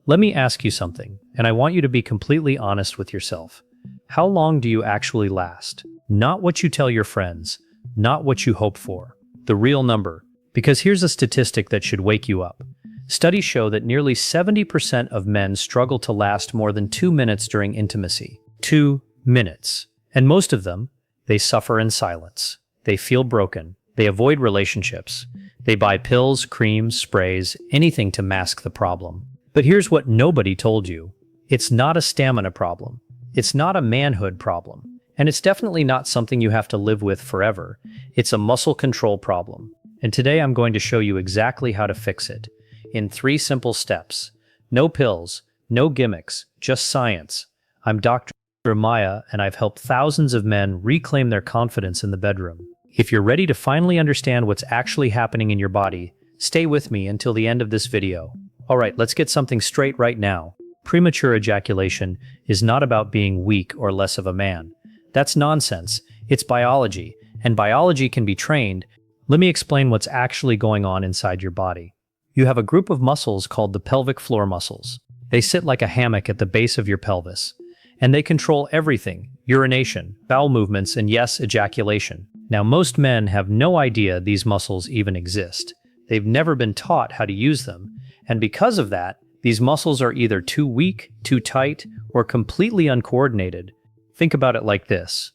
Let me ask you something, and I want you to be completely honest with yourself. How long do you actually last? Not what you tell your friends, not what you hope for. The real number. Because here's a statistic that should wake you up. Studies show that nearly 70% of men struggle to last more than 2 minutes during intimacy. 2 minutes. And most of them, they suffer in silence. They feel broken. They avoid relationships. They buy pills, creams, sprays, anything to mask the problem. But here's what nobody told you. It's not a stamina problem. It's not a manhood problem. And it's definitely not something you have to live with forever. It's a muscle control problem. And today I'm going to show you exactly how to fix it. In 3 simple steps. No pills, no gimmicks, just science. I'm Dr. Maya, and I've helped thousands of men reclaim their confidence in the bedroom. If you're ready to finally understand what's actually happening in your body, stay with me until the end of this video. Alright, let's get something straight right now. Premature ejaculation is not about being weak or less of a man. That's nonsense. It's biology, and biology can be trained. Let me explain what's actually going on inside your body. You have a group of muscles called the pelvic floor muscles. They sit like a hammock at the base of your pelvis, and they control everything: urination, bowel movements, and yes, ejaculation. Now, most men have no idea these muscles even exist. They've never been taught how to use them, and because of that, these muscles are either too weak, too tight, or completely uncoordinated. Think about it like this.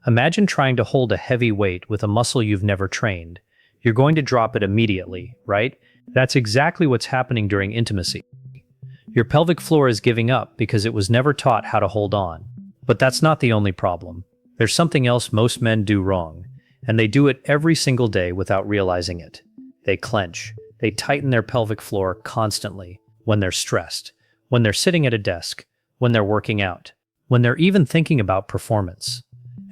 Imagine trying to hold a heavy weight with a muscle you've never trained. You're going to drop it immediately, right? That's exactly what's happening during intimacy. Your pelvic floor is giving up because it was never taught how to hold on. But that's not the only problem. There's something else most men do wrong, and they do it every single day without realizing it. They clench. They tighten their pelvic floor constantly when they're stressed, when they're sitting at a desk, when they're working out, when they're even thinking about performance.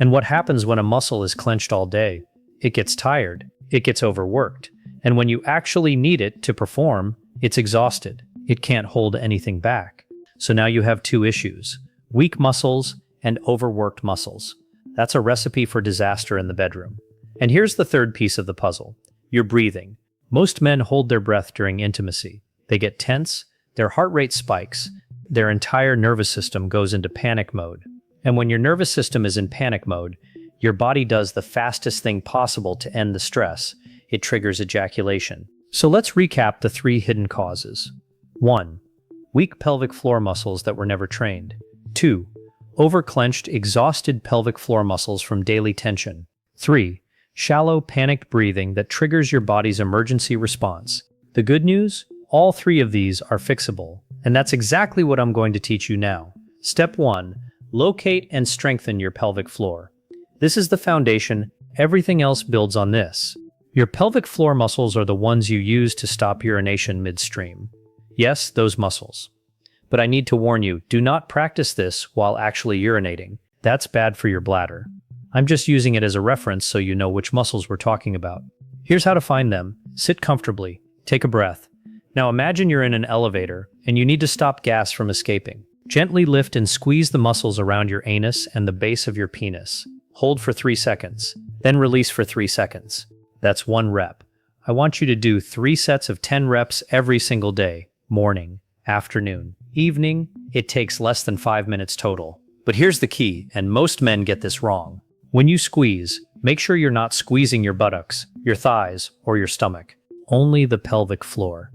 And what happens when a muscle is clenched all day? It gets tired, it gets overworked, and when you actually need it to perform, it's exhausted. It can't hold anything back. So now you have 2 issues: weak muscles and overworked muscles. That's a recipe for disaster in the bedroom. And here's the third piece of the puzzle: your breathing. Most men hold their breath during intimacy. They get tense, their heart rate spikes, their entire nervous system goes into panic mode. And when your nervous system is in panic mode, your body does the fastest thing possible to end the stress. It triggers ejaculation. So let's recap the 3 hidden causes. 1. Weak pelvic floor muscles that were never trained. 2. Overclenched, exhausted pelvic floor muscles from daily tension. 3. Shallow, panicked breathing that triggers your body's emergency response. The good news? All 3 of these are fixable, and that's exactly what I'm going to teach you now. Step 1. Locate and strengthen your pelvic floor. This is the foundation. Everything else builds on this. Your pelvic floor muscles are the ones you use to stop urination midstream. Yes, those muscles. But I need to warn you, do not practice this while actually urinating. That's bad for your bladder. I'm just using it as a reference so you know which muscles we're talking about. Here's how to find them. Sit comfortably. Take a breath. Now imagine you're in an elevator and you need to stop gas from escaping. Gently lift and squeeze the muscles around your anus and the base of your penis. Hold for 3 seconds, then release for 3 seconds. That's 1 rep. I want you to do 3 sets of 10 reps every single day. Morning, afternoon, evening. It takes less than 5 minutes total. But here's the key, and most men get this wrong. When you squeeze, make sure you're not squeezing your buttocks, your thighs, or your stomach. Only the pelvic floor.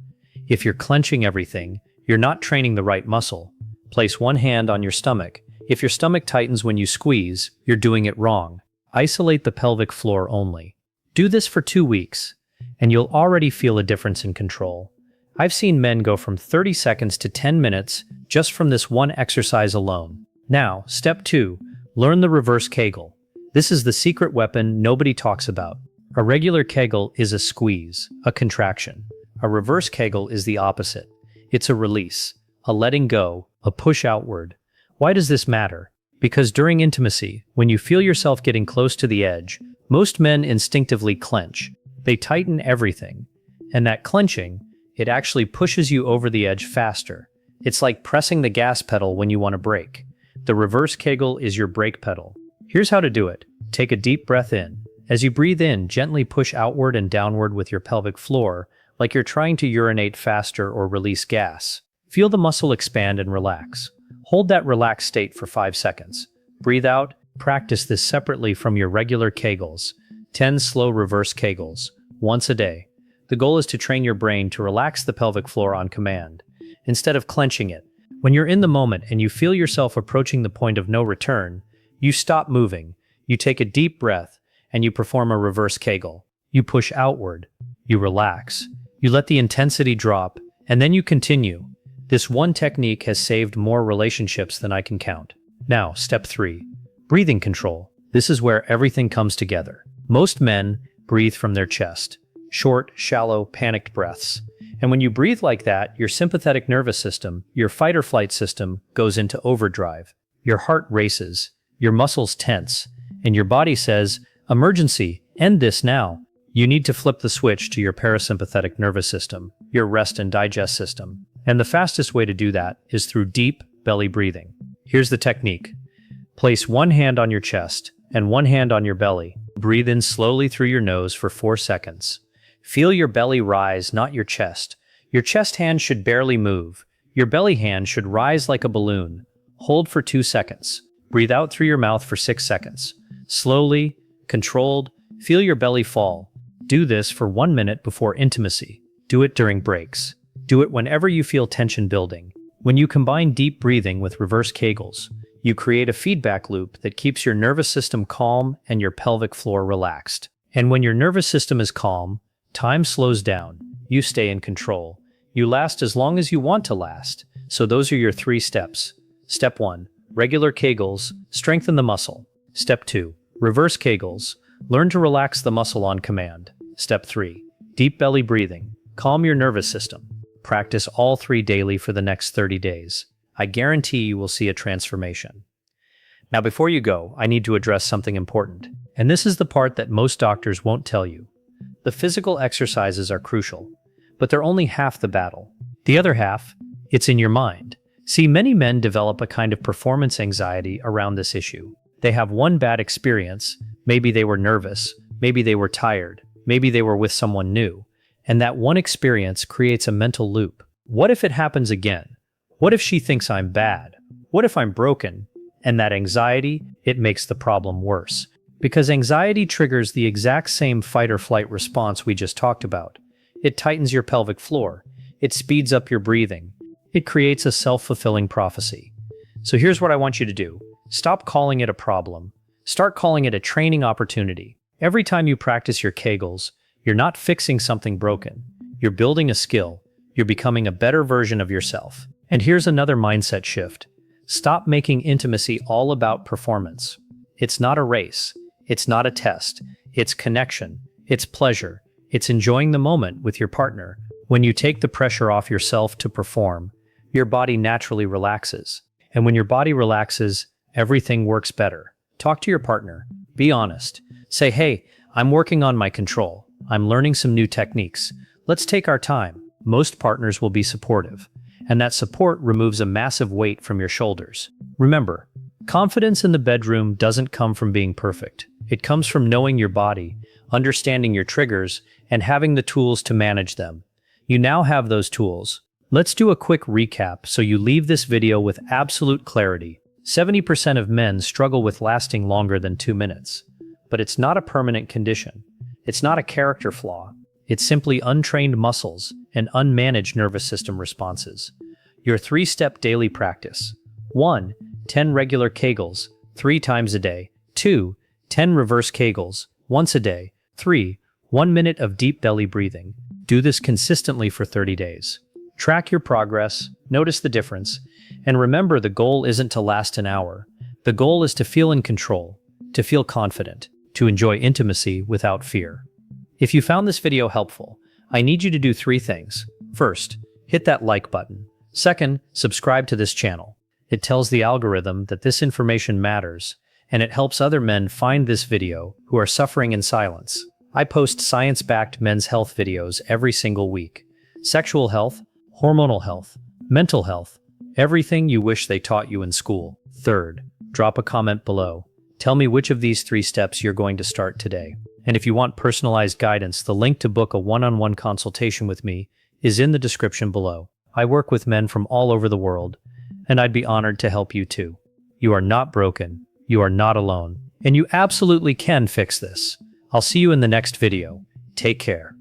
If you're clenching everything, you're not training the right muscle. Place 1 hand on your stomach. If your stomach tightens when you squeeze, you're doing it wrong. Isolate the pelvic floor only. Do this for 2 weeks, and you'll already feel a difference in control. I've seen men go from 30 seconds to 10 minutes just from this one exercise alone. Now, step 2, learn the reverse Kegel. This is the secret weapon nobody talks about. A regular Kegel is a squeeze, a contraction. A reverse Kegel is the opposite. It's a release, a letting go, a push outward. Why does this matter? Because during intimacy, when you feel yourself getting close to the edge, most men instinctively clench. They tighten everything. And that clenching, it actually pushes you over the edge faster. It's like pressing the gas pedal when you want to brake. The reverse Kegel is your brake pedal. Here's how to do it. Take a deep breath in. As you breathe in, gently push outward and downward with your pelvic floor, like you're trying to urinate faster or release gas. Feel the muscle expand and relax. Hold that relaxed state for 5 seconds. Breathe out. Practice this separately from your regular Kegels. 10 slow reverse Kegels, once a day. The goal is to train your brain to relax the pelvic floor on command, instead of clenching it. When you're in the moment and you feel yourself approaching the point of no return, you stop moving, you take a deep breath, and you perform a reverse Kegel. You push outward, you relax, you let the intensity drop, and then you continue. This one technique has saved more relationships than I can count. Now, step 3. Breathing control. This is where everything comes together. Most men breathe from their chest. Short, shallow, panicked breaths. And when you breathe like that, your sympathetic nervous system, your fight or flight system, goes into overdrive. Your heart races, your muscles tense, and your body says, "Emergency, end this now." You need to flip the switch to your parasympathetic nervous system, your rest and digest system. And the fastest way to do that is through deep belly breathing. Here's the technique. Place one hand on your chest and one hand on your belly. Breathe in slowly through your nose for 4 seconds. Feel your belly rise, not your chest. Your chest hand should barely move. Your belly hand should rise like a balloon. Hold for 2 seconds. Breathe out through your mouth for 6 seconds. Slowly, controlled, feel your belly fall. Do this for 1 minute before intimacy. Do it during breaks. Do it whenever you feel tension building. When you combine deep breathing with reverse Kegels, you create a feedback loop that keeps your nervous system calm and your pelvic floor relaxed. And when your nervous system is calm, time slows down. You stay in control. You last as long as you want to last. So those are your 3 steps. Step 1. Regular Kegels. Strengthen the muscle. Step 2. Reverse Kegels. Learn to relax the muscle on command. Step 3. Deep belly breathing. Calm your nervous system. Practice all 3 daily for the next 30 days. I guarantee you will see a transformation. Now, before you go, I need to address something important. And this is the part that most doctors won't tell you. The physical exercises are crucial, but they're only half the battle. The other half, it's in your mind. See, many men develop a kind of performance anxiety around this issue. They have one bad experience. Maybe they were nervous. Maybe they were tired. Maybe they were with someone new. And that one experience creates a mental loop. What if it happens again? What if she thinks I'm bad? What if I'm broken? And that anxiety, it makes the problem worse. Because anxiety triggers the exact same fight or flight response we just talked about. It tightens your pelvic floor. It speeds up your breathing. It creates a self-fulfilling prophecy. So here's what I want you to do. Stop calling it a problem. Start calling it a training opportunity. Every time you practice your Kegels, you're not fixing something broken. You're building a skill. You're becoming a better version of yourself. And here's another mindset shift. Stop making intimacy all about performance. It's not a race. It's not a test. It's connection. It's pleasure. It's enjoying the moment with your partner. When you take the pressure off yourself to perform, your body naturally relaxes. And when your body relaxes, everything works better. Talk to your partner. Be honest. Say, "Hey, I'm working on my control. I'm learning some new techniques. Let's take our time." Most partners will be supportive. And that support removes a massive weight from your shoulders. Remember, confidence in the bedroom doesn't come from being perfect. It comes from knowing your body, understanding your triggers, and having the tools to manage them. You now have those tools. Let's do a quick recap so you leave this video with absolute clarity. 70% of men struggle with lasting longer than 2 minutes. But it's not a permanent condition. It's not a character flaw. It's simply untrained muscles and unmanaged nervous system responses. Your 3-step daily practice. 1. 10 regular Kegels, 3 times a day. 2. 10 reverse Kegels, once a day. 3. 1 minute of deep belly breathing. Do this consistently for 30 days. Track your progress, notice the difference, and remember the goal isn't to last an hour. The goal is to feel in control, to feel confident, to enjoy intimacy without fear. If you found this video helpful, I need you to do 3 things. First, hit that like button. Second, subscribe to this channel. It tells the algorithm that this information matters, and it helps other men find this video who are suffering in silence. I post science-backed men's health videos every single week. Sexual health, hormonal health, mental health, everything you wish they taught you in school. Third, drop a comment below. Tell me which of these 3 steps you're going to start today. And if you want personalized guidance, the link to book a one-on-one consultation with me is in the description below. I work with men from all over the world, and I'd be honored to help you too. You are not broken, you are not alone, and you absolutely can fix this. I'll see you in the next video. Take care.